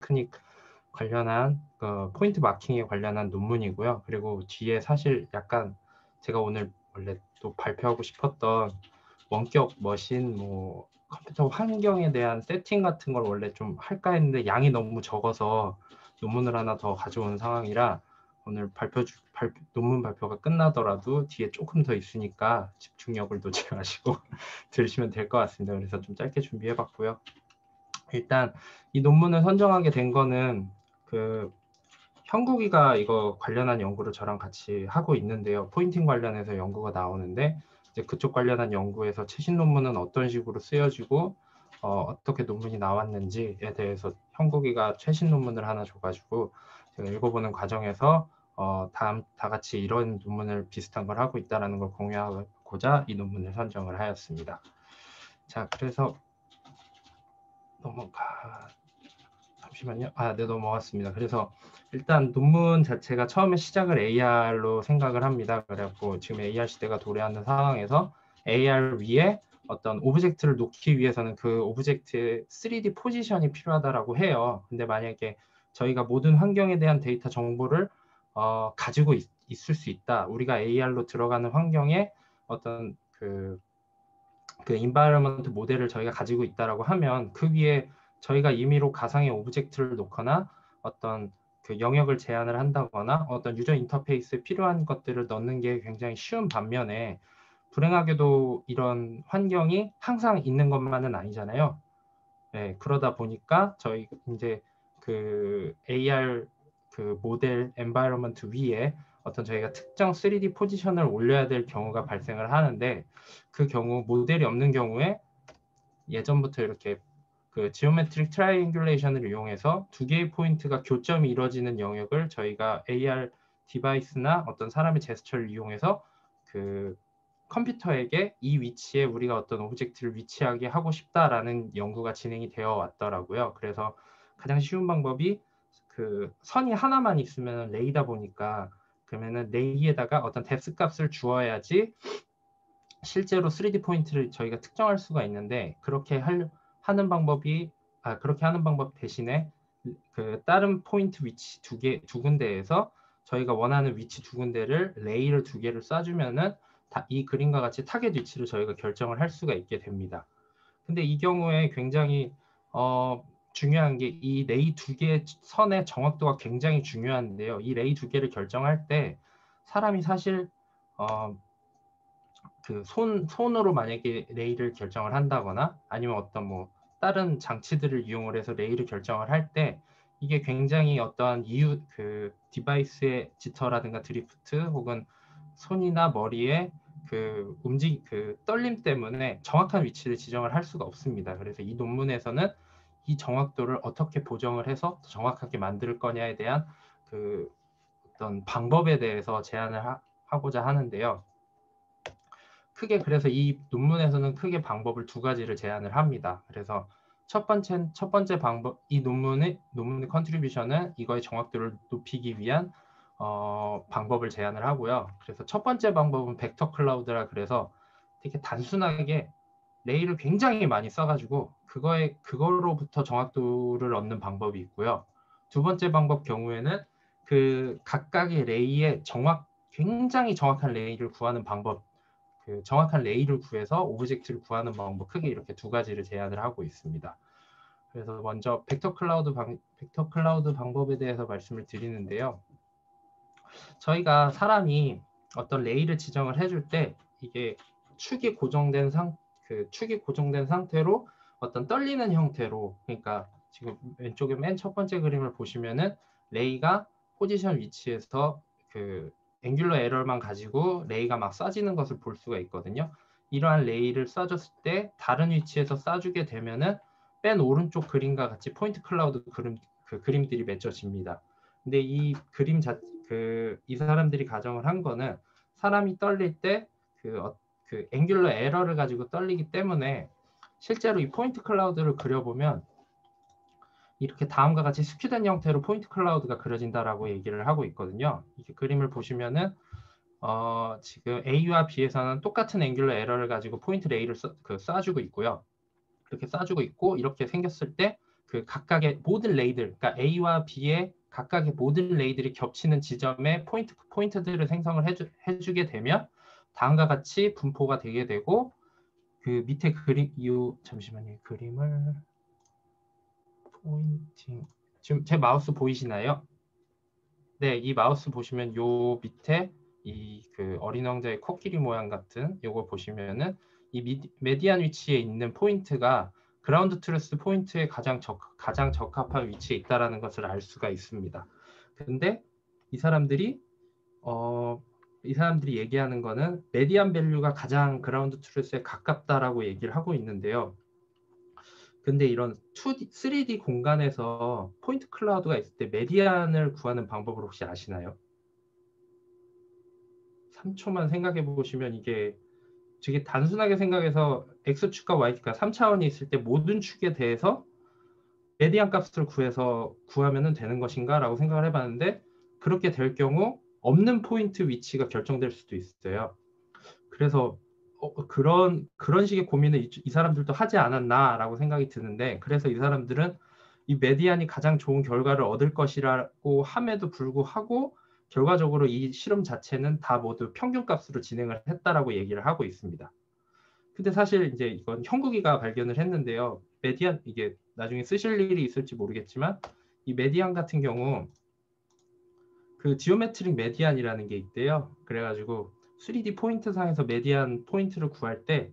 테크닉 관련한 포인트 마킹에 관련한 논문이고요. 그리고 뒤에 사실 약간 제가 오늘 원래 또 발표하고 싶었던 원격 머신 뭐 컴퓨터 환경에 대한 세팅 같은 걸 원래 좀 할까 했는데 양이 너무 적어서 논문을 하나 더 가져온 상황이라 오늘 논문 발표가 끝나더라도 뒤에 조금 더 있으니까 집중력을 놓지 마시고 들으시면 될 것 같습니다. 그래서 좀 짧게 준비해봤고요. 일단 이 논문을 선정하게 된 거는 형국이가 이거 관련한 연구를 저랑 같이 하고 있는데요. 포인팅 관련해서 연구가 나오는데 이제 그쪽 관련한 연구에서 최신 논문은 어떤 식으로 쓰여지고 어떻게 논문이 나왔는지에 대해서 형국이가 최신 논문을 하나 줘가지고 제가 읽어보는 과정에서 다 같이 이런 논문을 비슷한 걸 하고 있다는 걸 공유하고자 이 논문을 선정을 하였습니다. 자, 그래서 잠시만요. 네, 넘어갔습니다. 그래서 일단 논문 자체가 처음에 시작을 AR로 생각을 합니다. 그래갖고 지금 AR 시대가 도래하는 상황에서 AR 위에 어떤 오브젝트를 놓기 위해서는 그 오브젝트의 3D 포지션이 필요하다라고 해요. 근데 만약에 저희가 모든 환경에 대한 데이터 정보를 가지고 있을 수 있다. 우리가 AR로 들어가는 환경에 어떤 그 인바이러먼트 모델을 저희가 가지고 있다라고 하면 그 위에 저희가 임의로 가상의 오브젝트를 놓거나 어떤 영역을 제한을 한다거나 어떤 유저 인터페이스에 필요한 것들을 넣는 게 굉장히 쉬운 반면에 불행하게도 이런 환경이 항상 있는 것만은 아니잖아요. 네, 그러다 보니까 저희 이제 AR 모델 엔바이러먼트 위에 어떤 저희가 특정 3D 포지션을 올려야 될 경우가 발생을 하는데 그 경우 모델이 없는 경우에 예전부터 이렇게 지오메트릭 트라이앵귤레이션을 이용해서 두 개의 포인트가 교점이 이루어지는 영역을 저희가 AR 디바이스나 어떤 사람의 제스처를 이용해서 컴퓨터에게 이 위치에 우리가 어떤 오브젝트를 위치하게 하고 싶다라는 연구가 진행이 되어 왔더라고요. 그래서 가장 쉬운 방법이 선이 하나만 있으면 레이다 보니까 그러면은 레이에다가 어떤 뎁스 값을 주어야지 실제로 3D 포인트를 저희가 특정할 수가 있는데 그렇게 하는 방법 대신에 다른 포인트 위치 두 군데에서 저희가 원하는 위치 두 군데를 레이를 두 개를 쏴주면은 이 그림과 같이 타겟 위치를 저희가 결정을 할 수가 있게 됩니다. 근데 이 경우에 굉장히 중요한 게 이 레이 두 개의 선의 정확도가 굉장히 중요한데요. 이 레이 두 개를 결정할 때 사람이 사실 손으로 만약에 레이를 결정을 한다거나 아니면 어떤 다른 장치들을 이용을 해서 레이를 결정을 할 때 이게 굉장히 어떠한 디바이스의 지터라든가 드리프트 혹은 손이나 머리에 떨림 때문에 정확한 위치를 지정을 할 수가 없습니다. 그래서 이 논문에서는 이 정확도를 어떻게 보정을 해서 정확하게 만들 거냐에 대한 어떤 방법에 대해서 제안을 하고자 하는데요. 그래서 이 논문에서는 크게 방법을 두 가지를 제안을 합니다. 그래서 첫 번째 방법, 이 논문의 컨트리뷰션은 이거의 정확도를 높이기 위한 방법을 제안을 하고요. 그래서 첫 번째 방법은 벡터 클라우드라 그래서 되게 단순하게 레이를 굉장히 많이 써가지고 그거로부터 정확도를 얻는 방법이 있고요. 두 번째 방법 경우에는 각각의 레이의 굉장히 정확한 레이를 구하는 방법, 정확한 레이를 구해서 오브젝트를 구하는 방법, 크게 이렇게 두 가지를 제안을 하고 있습니다. 그래서 먼저 벡터 클라우드 방법에 대해서 말씀을 드리는데요. 저희가 사람이 어떤 레이를 지정을 해줄 때 이게 축이 고정된 상태로 어떤 떨리는 형태로, 그러니까 지금 왼쪽에 맨 첫 번째 그림을 보시면은 레이가 포지션 위치에서 앵귤러 에러만 가지고 레이가 막 쏴지는 것을 볼 수가 있거든요. 이러한 레이를 쏴줬을 때 다른 위치에서 쏴주게 되면은 맨 오른쪽 그림과 같이 포인트 클라우드 그림들이 맺혀집니다. 근데 이 이 사람들이 가정을 한 거는 사람이 떨릴 때 앵귤러 에러를 가지고 떨리기 때문에 실제로 이 포인트 클라우드를 그려보면 이렇게 다음과 같이 스큐된 형태로 포인트 클라우드가 그려진다라고 얘기를 하고 있거든요. 이렇게 그림을 보시면은 지금 A와 B에서는 똑같은 앵귤러 에러를 가지고 포인트 레이를 쏴주고 있고요. 이렇게 쏴주고 있고 이렇게 생겼을 때 그 각각의 모든 레이들, 그러니까 A와 B의 각각의 모든 레이들이 겹치는 지점에 포인트들을 생성을 해주게 되면 다음과 같이 분포가 되게 되고, 그 밑에 그림, 잠시만요. 그림을 포인팅. 지금 제 마우스 보이시나요? 네, 이 마우스 보시면 요 밑에 이 그 어린 왕자의 코끼리 모양 같은 요거 보시면은 이 메디안 위치에 있는 포인트가 그라운드 트루스 포인트에 가장 적합한 위치에 있다라는 것을 알 수가 있습니다. 근데 이 사람들이 얘기하는 거는 메디안 밸류가 가장 그라운드 트루스에 가깝다라고 얘기를 하고 있는데요. 근데 이런 2D, 3D 공간에서 포인트 클라우드가 있을 때 메디안을 구하는 방법을 혹시 아시나요? 3초만 생각해 보시면 이게 되게 단순하게 생각해서 X축과 Y축과 3차원이 있을 때 모든 축에 대해서 메디안 값을 구하면 되는 것인가 라고 생각을 해봤는데, 그렇게 될 경우 없는 포인트 위치가 결정될 수도 있어요. 그래서 그런 식의 고민을 이 사람들도 하지 않았나라고 생각이 드는데, 그래서 이 사람들은 이 메디안이 가장 좋은 결과를 얻을 것이라고 함에도 불구하고 결과적으로 이 실험 자체는 다 모두 평균값으로 진행을 했다라고 얘기를 하고 있습니다. 근데 사실 이제 이건 형국이가 발견을 했는데요. 메디안, 이게 나중에 쓰실 일이 있을지 모르겠지만 이 메디안 같은 경우 그 지오메트릭 메디안이라는 게 있대요. 그래가지고 3D 포인트 상에서 메디안 포인트를 구할 때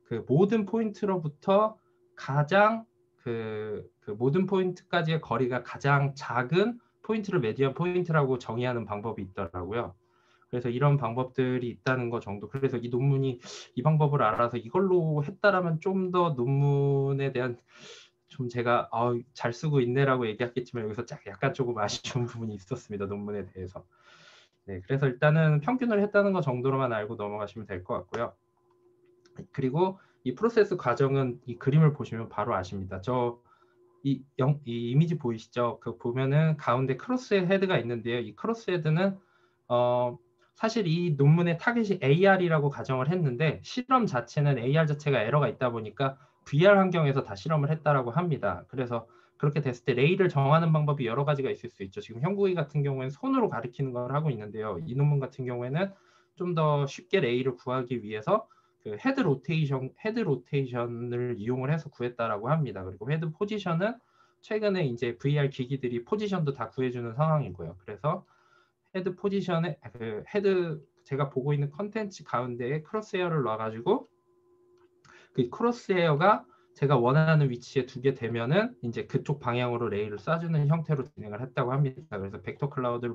그 모든 포인트로부터 가장 그 모든 포인트까지의 거리가 가장 작은 포인트를 메디안 포인트라고 정의하는 방법이 있더라고요. 그래서 이런 방법들이 있다는 거 정도. 그래서 이 논문이 이 방법을 알아서 이걸로 했다라면 좀 더 논문에 대한 좀 제가 잘 쓰고 있네라고 얘기했겠지만 여기서 약간 조금 아쉬운 부분이 있었습니다. 논문에 대해서. 네, 그래서 일단은 평균을 했다는 거 정도로만 알고 넘어가시면 될 것 같고요. 그리고 이 프로세스 과정은 이 그림을 보시면 바로 아십니다. 이 이미지 보이시죠? 그 보면은 가운데 크로스 헤드가 있는데요. 이 크로스 헤드는 사실 이 논문의 타겟이 AR이라고 가정을 했는데 실험 자체는 AR 자체가 에러가 있다 보니까 VR 환경에서 다 실험을 했다라고 합니다. 그래서 그렇게 됐을 때 레이를 정하는 방법이 여러 가지가 있을 수 있죠. 지금 형국이 같은 경우에는 손으로 가리키는 걸 하고 있는데요. 이 논문 같은 경우에는 좀 더 쉽게 레이를 구하기 위해서 그 헤드 로테이션을 이용을 해서 구했다라고 합니다. 그리고 헤드 포지션은 최근에 이제 VR 기기들이 포지션도 다 구해주는 상황이고요. 그래서 헤드 포지션에 그 헤드 제가 보고 있는 컨텐츠 가운데에 크로스헤어를 놔가지고 그 크로스헤어가 제가 원하는 위치에 두게 되면은 이제 그쪽 방향으로 레이를 쏴주는 형태로 진행을 했다고 합니다. 그래서 벡터 클라우드를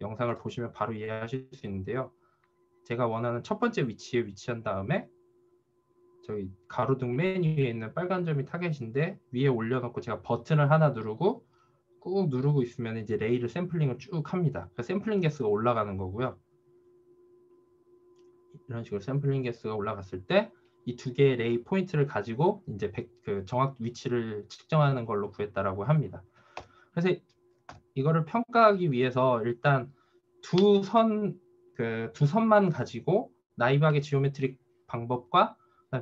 영상을 보시면 바로 이해하실 수 있는데요. 제가 원하는 첫 번째 위치에 위치한 다음에 저기 가로등 맨 위에 있는 빨간 점이 타겟인데 위에 올려놓고 제가 버튼을 하나 누르고 꾹 누르고 있으면 이제 레이를 샘플링을 쭉 합니다. 그 샘플링 개수가 올라가는 거고요. 이런 식으로 샘플링 개수가 올라갔을 때 이 두 개의 레이 포인트를 가지고 이제 그 정확 위치를 측정하는 걸로 구했다라고 합니다. 그래서 이거를 평가하기 위해서 일단 두 선만 가지고 나이브하게 지오메트릭 방법과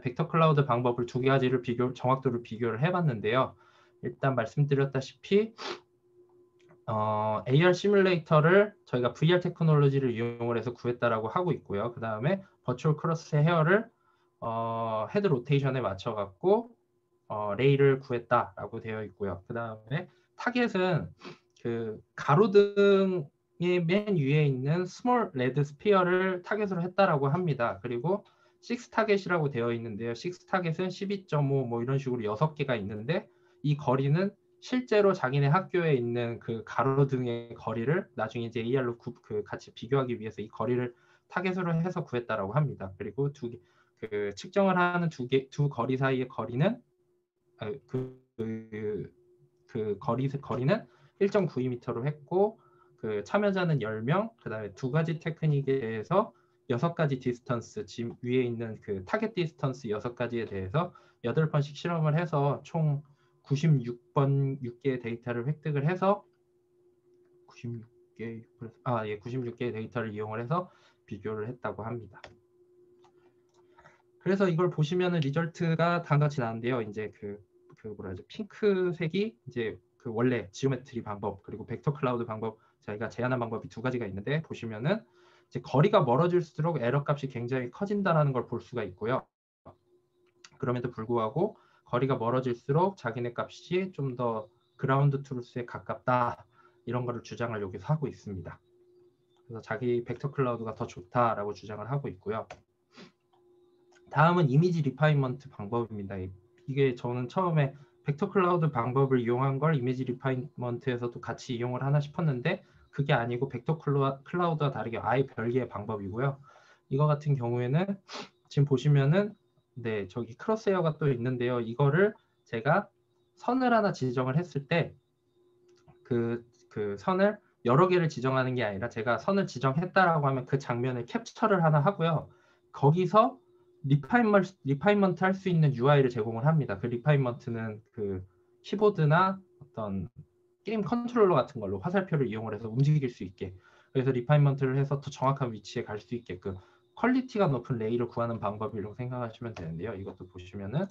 벡터 클라우드 방법을 두 가지를 정확도를 비교를 해봤는데요. 일단 말씀드렸다시피 AR 시뮬레이터를 저희가 VR 테크놀로지를 이용을 해서 구했다라고 하고 있고요. 그 다음에 버추얼 크로스 헤어를 헤드 로테이션에 맞춰갖고 레이를 구했다라고 되어 있고요. 그 다음에 타겟은 그 가로등의 맨 위에 있는 스몰 레드 스피어를 타겟으로 했다라고 합니다. 그리고 6 타겟이라고 되어 있는데요. 6 타겟은 12.5 뭐 이런 식으로 6개가 있는데 이 거리는 실제로 자기네 학교에 있는 그 가로등의 거리를 나중에 이제 AR로 같이 비교하기 위해서 이 거리를 타겟으로 해서 구했다라고 합니다. 그리고 그 측정을 하는 두 거리 사이의 거리는 거리는 1.92m로 했고 그 참여자는 10명, 그다음에 두 가지 테크닉에 대해서 6가지 디스턴스, 지금 위에 있는 그 타겟 디스턴스 6가지에 대해서 8번씩 실험을 해서 총 96개의 데이터를 획득을 해서 96개의 데이터를 이용을 해서 비교를 했다고 합니다. 그래서 이걸 보시면은 리절트가 다 같이 나는데요. 이제 그 그 뭐라 하죠? 핑크색이 이제 그 원래 지오메트리 방법 그리고 벡터 클라우드 방법 저희가 제안한 방법이 두 가지가 있는데 보시면은 이제 거리가 멀어질수록 에러 값이 굉장히 커진다라는 걸 볼 수가 있고요. 그럼에도 불구하고 거리가 멀어질수록 자기네 값이 좀 더 그라운드 트루스에 가깝다 이런 거를 주장을 여기서 하고 있습니다. 그래서 자기 벡터 클라우드가 더 좋다라고 주장을 하고 있고요. 다음은 이미지 리파인먼트 방법입니다. 이게 저는 처음에 벡터 클라우드 방법을 이용한 걸 이미지 리파인먼트에서도 같이 이용을 하나 싶었는데 그게 아니고 벡터 클라우드와 다르게 아예 별개의 방법이고요. 이거 같은 경우에는 지금 보시면은 네, 저기 크로스헤어가 또 있는데요. 이거를 제가 선을 하나 지정을 했을 때 그 선을 여러 개를 지정하는 게 아니라 제가 선을 지정했다라고 하면 그 장면을 캡처를 하나 하고요. 거기서 리파인먼트 할 수 있는 UI를 제공을 합니다. 그 리파인먼트는 그 키보드나 어떤 게임 컨트롤러 같은 걸로 화살표를 이용을 해서 움직일 수 있게 그래서 리파인먼트를 해서 더 정확한 위치에 갈 수 있게끔 퀄리티가 높은 레이를 구하는 방법이라고 생각하시면 되는데요. 이것도 보시면은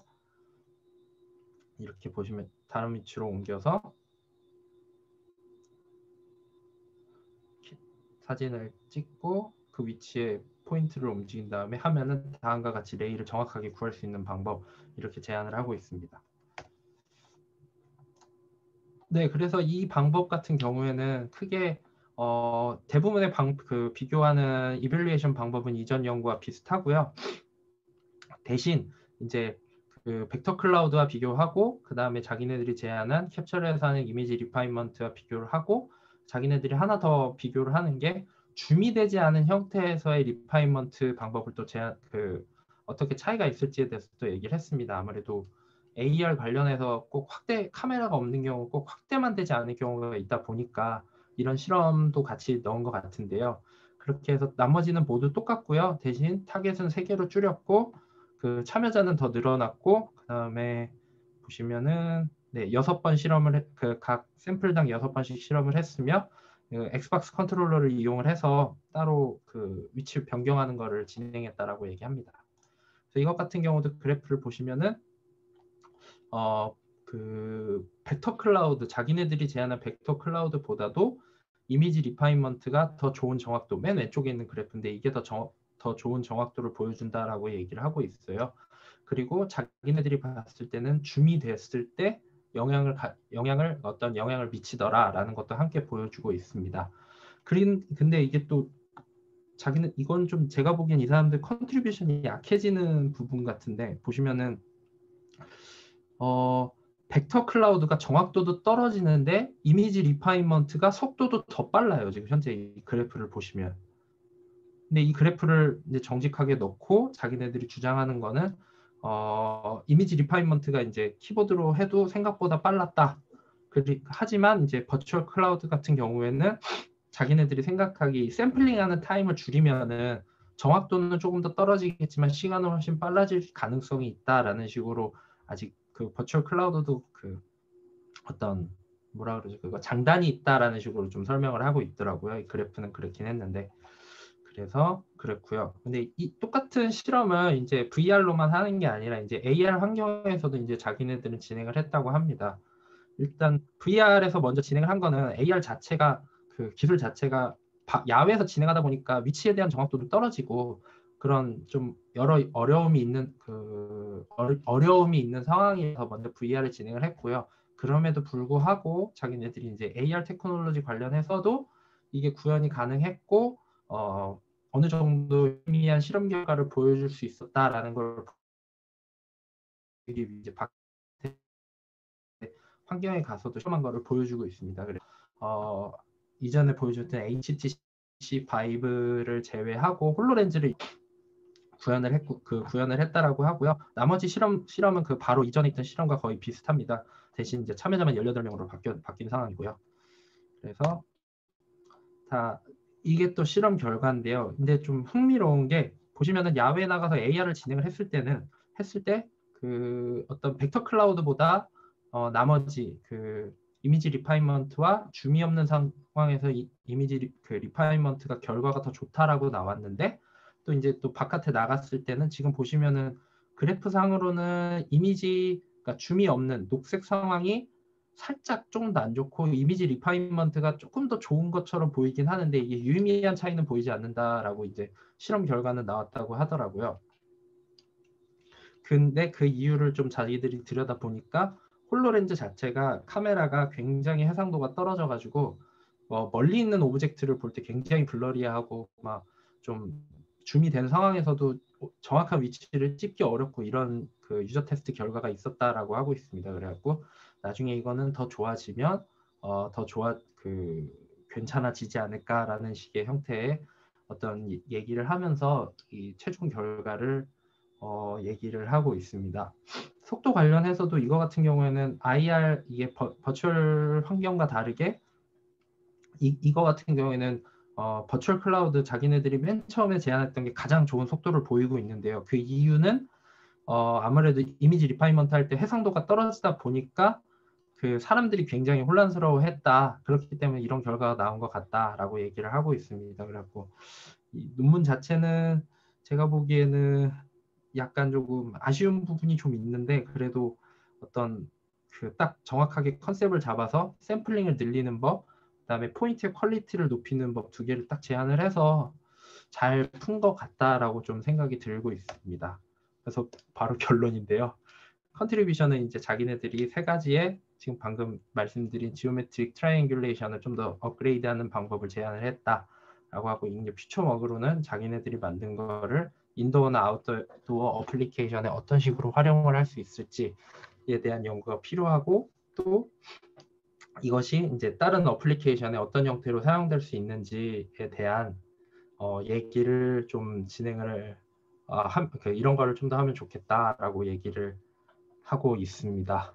이렇게 보시면 다른 위치로 옮겨서 사진을 찍고 그 위치에 포인트를 움직인 다음에 하면은 다음과 같이 레이를 정확하게 구할 수 있는 방법 이렇게 제안을 하고 있습니다. 네, 그래서 이 방법 같은 경우에는 크게 대부분의 비교하는 이밸루에이션 방법은 이전 연구와 비슷하고요. 대신 이제 그 벡터 클라우드와 비교하고 그 다음에 자기네들이 제안한 캡처에서 하는 이미지 리파인먼트와 비교를 하고 자기네들이 하나 더 비교를 하는 게 줌이 되지 않은 형태에서의 리파인먼트 방법을 또 어떻게 차이가 있을지에 대해서 또 얘기를 했습니다. 아무래도 AR 관련해서 꼭 카메라가 없는 경우 꼭 확대만 되지 않을 경우가 있다 보니까 이런 실험도 같이 넣은 것 같은데요. 그렇게 해서 나머지는 모두 똑같고요. 대신 타겟은 3개로 줄였고 그 참여자는 더 늘어났고 그 다음에 보시면은 네, 6번 실험을 각 샘플당 6번씩 실험을 했으며 그 엑스박스 컨트롤러를 이용을 해서 따로 그 위치 변경하는 거를 진행했다라고 얘기합니다. 그래서 이것 같은 경우도 그래프를 보시면은 그 벡터 클라우드 자기네들이 제안한 벡터 클라우드보다도 이미지 리파인먼트가 더 좋은 정확도 맨 왼쪽에 있는 그래프인데 이게 더 좋은 정확도를 보여준다라고 얘기를 하고 있어요. 그리고 자기네들이 봤을 때는 줌이 됐을 때 어떤 영향을 미치더라라는 것도 함께 보여주고 있습니다. 근데 이게 또 자기는 이건 좀 제가 보기엔 이 사람들 컨트리뷰션이 약해지는 부분 같은데 보시면은 벡터 클라우드가 정확도도 떨어지는데 이미지 리파인먼트가 속도도 더 빨라요. 지금 현재 이 그래프를 보시면. 근데 이 그래프를 이제 정직하게 넣고 자기네들이 주장하는 거는 이미지 리파인먼트가 이제 키보드로 해도 생각보다 빨랐다. 하지만 이제 버추얼 클라우드 같은 경우에는 자기네들이 생각하기 샘플링하는 타임을 줄이면은 정확도는 조금 더 떨어지겠지만 시간은 훨씬 빨라질 가능성이 있다라는 식으로 아직 그 버추얼 클라우드도 그 어떤 뭐라 그러죠? 그거 장단이 있다라는 식으로 좀 설명을 하고 있더라고요. 이 그래프는 그렇긴 했는데 그래서 그렇고요. 근데 이 똑같은 실험을 이제 VR로만 하는 게 아니라 이제 AR 환경에서도 이제 자기네들은 진행을 했다고 합니다. 일단 VR에서 먼저 진행을 한 거는 AR 자체가 그 기술 자체가 야외에서 진행하다 보니까 위치에 대한 정확도도 떨어지고 그런 좀 여러 어려움이 있는 어려움이 있는 상황에서 먼저 VR을 진행을 했고요. 그럼에도 불구하고 자기네들이 이제 AR 테크놀로지 관련해서도 이게 구현이 가능했고 어느 정도 희미한 실험 결과를 보여줄 수 있었다라는 걸 이제 환경에 가서도 실험한 거를 보여주고 있습니다. 그래서 이전에 보여줬던 HTC 바이브를 제외하고 홀로렌즈를 구현을 했다라고 하고요. 나머지 실험은 그 바로 이전에 있던 실험과 거의 비슷합니다. 대신 이제 참여자만 18명으로 바뀐 상황이고요. 그래서 이게 또 실험 결과인데요. 근데 좀 흥미로운 게 보시면은 야외에 나가서 AR을 진행을 했을 때 그 어떤 벡터 클라우드보다 나머지 그 이미지 리파인먼트와 줌이 없는 상황에서 이미지 리파인먼트가 결과가 더 좋다라고 나왔는데 또 바깥에 나갔을 때는 지금 보시면은 그래프상으로는 이미지 그러니까 줌이 없는 녹색 상황이 살짝 조금 더 안 좋고 이미지 리파인먼트가 조금 더 좋은 것처럼 보이긴 하는데 이게 유의미한 차이는 보이지 않는다라고 이제 실험 결과는 나왔다고 하더라고요. 근데 그 이유를 좀 자기들이 들여다보니까 홀로렌즈 자체가 카메라가 굉장히 해상도가 떨어져가지고 멀리 있는 오브젝트를 볼 때 굉장히 블러리하고 막 좀 줌이 된 상황에서도 정확한 위치를 찍기 어렵고 이런 그 유저 테스트 결과가 있었다라고 하고 있습니다. 그래갖고 나중에 이거는 더 좋아지면 괜찮아지지 않을까라는 식의 형태의 어떤 얘기를 하면서 이 최종 결과를 얘기를 하고 있습니다. 속도 관련해서도 이거 같은 경우에는 IR 이게 버추얼 환경과 다르게 이거 같은 경우에는 버추얼 클라우드 자기네들이 맨 처음에 제안했던 게 가장 좋은 속도를 보이고 있는데요. 그 이유는 아무래도 이미지 리파이먼트 할 때 해상도가 떨어지다 보니까 그 사람들이 굉장히 혼란스러워했다. 그렇기 때문에 이런 결과가 나온 것 같다라고 얘기를 하고 있습니다. 그래갖고 이 논문 자체는 제가 보기에는 약간 조금 아쉬운 부분이 좀 있는데 그래도 어떤 그 딱 정확하게 컨셉을 잡아서 샘플링을 늘리는 법, 그다음에 포인트의 퀄리티를 높이는 법 두 개를 딱 제안을 해서 잘 푼 것 같다라고 좀 생각이 들고 있습니다. 그래서 바로 결론인데요. 컨트리뷰션은 이제 자기네들이 세 가지의 지금 방금 말씀드린 지오메트릭 트라이앵귤레이션을 좀 더 업그레이드하는 방법을 제안을 했다라고 하고 이제 퓨처워크로는 자기네들이 만든 거를 인도어나 아웃도어 어플리케이션에 어떤 식으로 활용을 할 수 있을지에 대한 연구가 필요하고 또 이것이 이제 다른 어플리케이션에 어떤 형태로 사용될 수 있는지에 대한 얘기를 좀 진행을 이런 거를 좀 더 하면 좋겠다라고 얘기를 하고 있습니다.